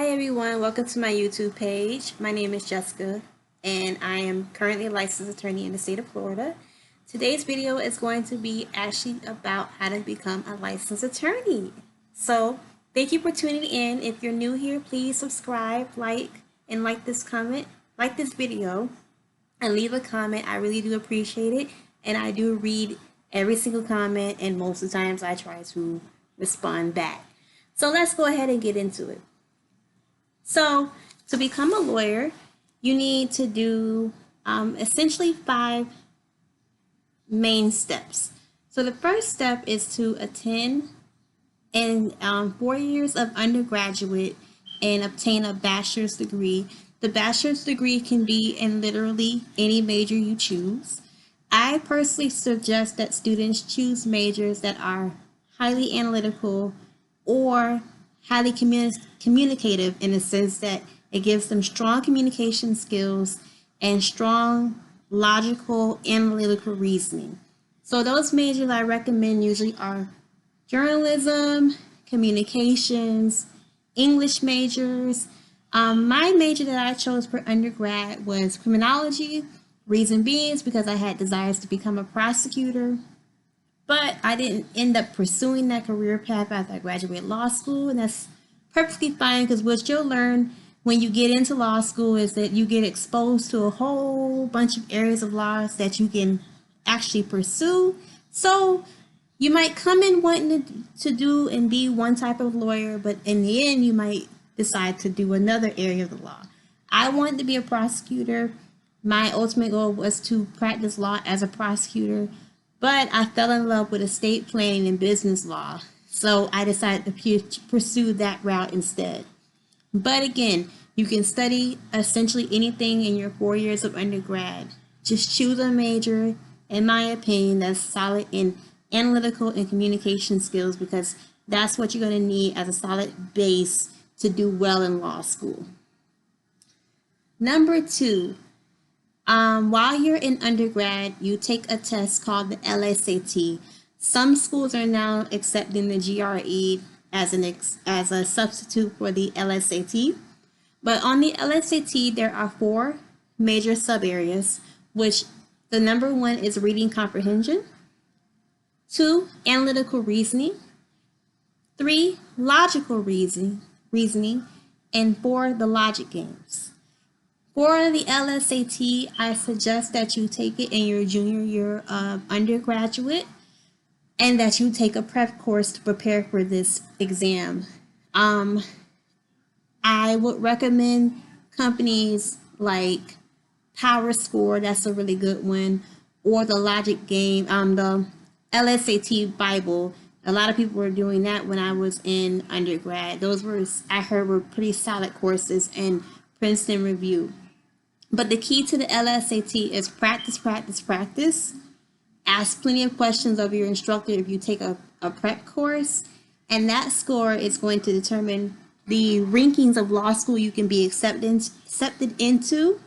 Hi everyone, welcome to my YouTube page. My name is Jessica and I am currently a licensed attorney in the state of Florida. Today's video is going to be actually about how to become a licensed attorney. So thank you for tuning in. If you're new here, please subscribe, like this comment, like this video, and leave a comment. I really do appreciate it, and I do read every single comment, and most of the times I try to respond back. So let's go ahead and get into it. So to become a lawyer, you need to do essentially 5 main steps. So the first step is to attend 4 years of undergraduate and obtain a bachelor's degree. The bachelor's degree can be in literally any major you choose. I personally suggest that students choose majors that are highly analytical or highly communicative, in the sense that it gives them strong communication skills and strong logical analytical reasoning. So those majors I recommend usually are journalism, communications, English majors. My major that I chose for undergrad was criminology. Reason being is because I had desires to become a prosecutor, but I didn't end up pursuing that career path after I graduated law school, and that's perfectly fine, because what you'll learn when you get into law school is that you get exposed to a whole bunch of areas of laws that you can actually pursue. So you might come in wanting to do and be one type of lawyer, but in the end you might decide to do another area of the law. I wanted to be a prosecutor. My ultimate goal was to practice law as a prosecutor, but I fell in love with estate planning and business law, so I decided to pursue that route instead. But again, you can study essentially anything in your 4 years of undergrad. Just choose a major, in my opinion, that's solid in analytical and communication skills, because that's what you're going to need as a solid base to do well in law school. Number 2, while you're in undergrad, you take a test called the LSAT. Some schools are now accepting the GRE as a substitute for the LSAT. But on the LSAT, there are 4 major sub areas, which the number 1 is reading comprehension, 2, analytical reasoning, 3, logical reasoning, and 4, the logic games. For the LSAT, I suggest that you take it in your junior year of undergraduate, and that you take a prep course to prepare for this exam. I would recommend companies like PowerScore, that's a really good one, or the logic game, the LSAT Bible. A lot of people were doing that when I was in undergrad. Those I heard were pretty solid courses, and Princeton Review. But the key to the LSAT is practice, practice, practice. Ask plenty of questions of your instructor if you take a prep course, and that score is going to determine the rankings of law school you can be accepted into,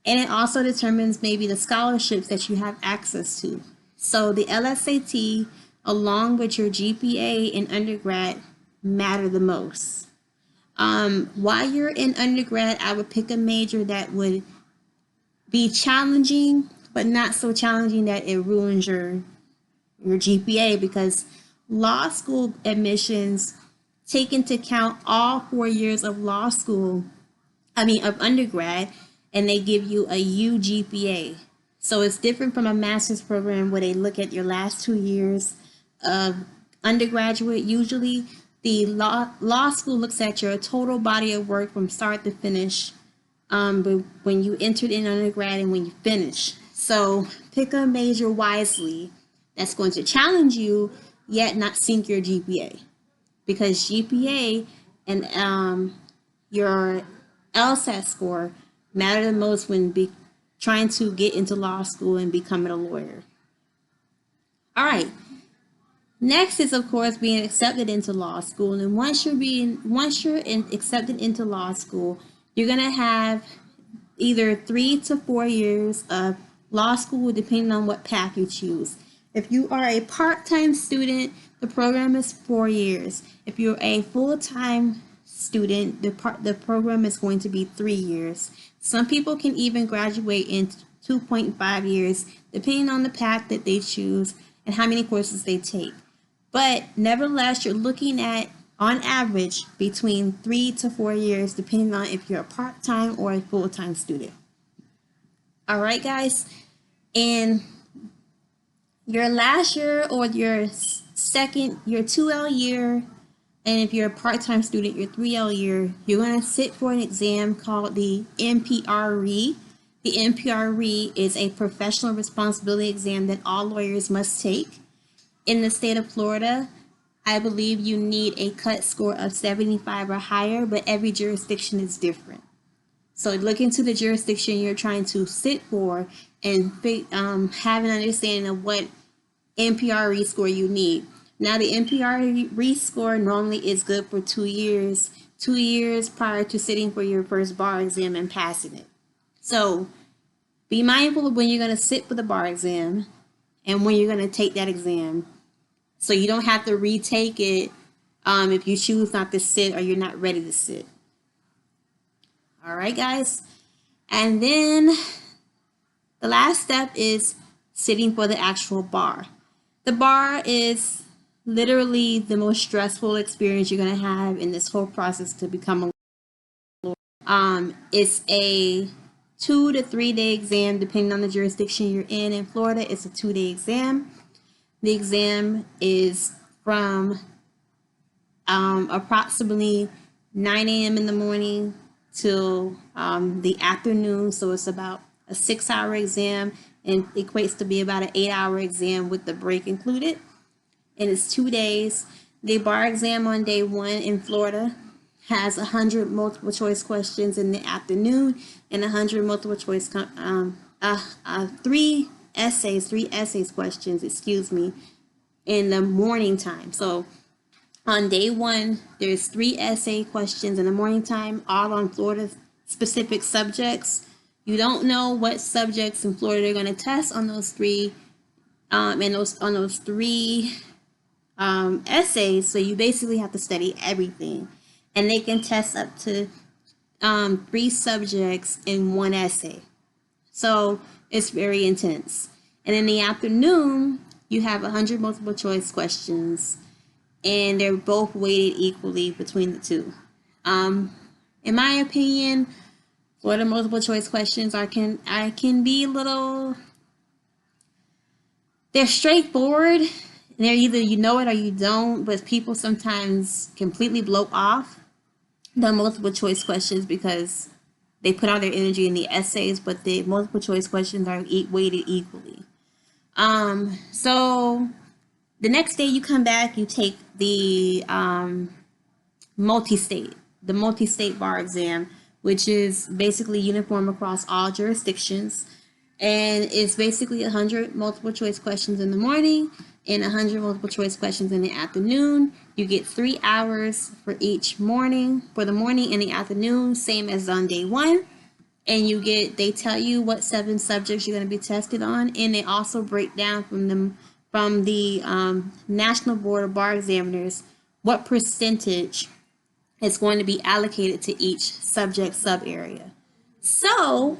and it also determines maybe the scholarships that you have access to. So the LSAT, along with your GPA in undergrad, matter the most. While you're in undergrad, I would pick a major that would be challenging, but not so challenging that it ruins your GPA, because law school admissions take into account all 4 years of of undergrad, and they give you a U GPA. So it's different from a master's program where they look at your last 2 years of undergraduate. Usually the law school looks at your total body of work from start to finish, but when you entered in undergrad and when you finish. So pick a major wisely that's going to challenge you, yet not sink your GPA, because GPA and your LSAT score matter the most when trying to get into law school and becoming a lawyer. All right. Next is, of course, being accepted into law school. And once you're accepted into law school, you're going to have either 3 to 4 years of law school, depending on what path you choose. If you are a part-time student, the program is 4 years. If you're a full-time student, the program is going to be 3 years. Some people can even graduate in 2.5 years, depending on the path that they choose and how many courses they take. But nevertheless, you're looking at, on average, between 3 to 4 years, depending on if you're a part-time or a full-time student. All right, guys. And your last year or your 2L year, and if you're a part-time student, your 3L year, you're going to sit for an exam called the NPRE. The NPRE is a professional responsibility exam that all lawyers must take. In the state of Florida, I believe you need a cut score of 75 or higher, but every jurisdiction is different. So look into the jurisdiction you're trying to sit for and have an understanding of what NPRE score you need. Now, the NPRE score normally is good for 2 years, 2 years prior to sitting for your first bar exam and passing it. So be mindful of when you're going to sit for the bar exam and when you're going to take that exam, so you don't have to retake it if you choose not to sit or you're not ready to sit. All right, guys. And then the last step is sitting for the actual bar. The bar is literally the most stressful experience you're going to have in this whole process to become a lawyer. It's a 2 to 3 day exam, depending on the jurisdiction you're in. In Florida, it's a 2-day exam. The exam is from approximately 9 a.m. in the morning till the afternoon. So it's about a 6-hour exam and equates to be about an 8-hour exam with the break included. And it's 2 days. The bar exam on day 1 in Florida has 100 multiple choice questions in the afternoon and 100 multiple choice, 3 essays questions, in the morning time. So on day 1, there's 3 essay questions in the morning time, all on Florida specific subjects. You don't know what subjects in Florida they're going to test on those 3 essays. So you basically have to study everything, and they can test up to 3 subjects in 1 essay. So it's very intense. And in the afternoon, you have 100 multiple choice questions, and they're both weighted equally between the two. In my opinion, Florida multiple choice questions can be a little, they're straightforward. They're either you know it or you don't, but people sometimes completely blow off the multiple choice questions because they put all their energy in the essays, but the multiple choice questions are weighted equally. So the next day you come back, you take the multi-state bar exam, which is basically uniform across all jurisdictions. And it's basically 100 multiple choice questions in the morning and 100 multiple choice questions in the afternoon. You get 3 hours for each morning, for the morning and the afternoon, same as on day 1. And they tell you what 7 subjects you're going to be tested on, and they also break down from the National Board of Bar Examiners what percentage is going to be allocated to each subject sub-area. So,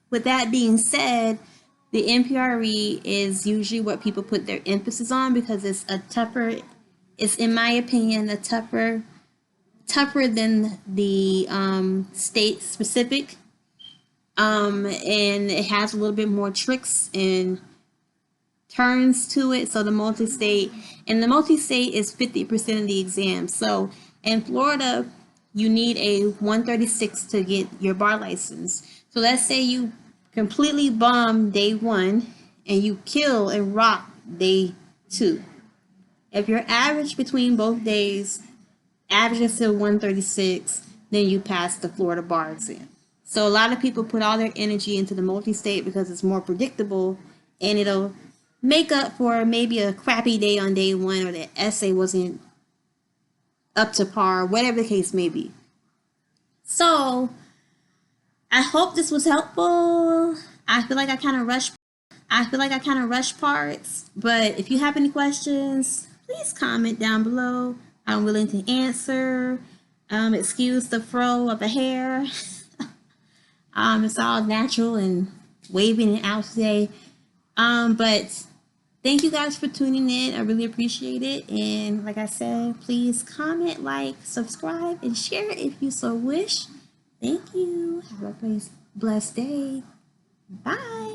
with that being said, the NPRE is usually what people put their emphasis on because it's in my opinion, tougher than the state specific. And it has a little bit more tricks and turns to it. So the multi-state is 50% of the exam. So in Florida, you need a 136 to get your bar license. So let's say you completely bomb day 1 and you kill and rock day 2. If your average between both days averages to 136, then you pass the Florida bar exam. So a lot of people put all their energy into the multi-state because it's more predictable and it'll make up for maybe a crappy day on day 1 or the essay wasn't up to par, whatever the case may be. So I hope this was helpful. I feel like I kind of rushed parts, but if you have any questions, please comment down below. I'm willing to answer. Excuse the fro of the hair. It's all natural and waving it out today. But thank you guys for tuning in. I really appreciate it. And like I said, please comment, like, subscribe, and share if you so wish. Thank you. Have a blessed day. Bye.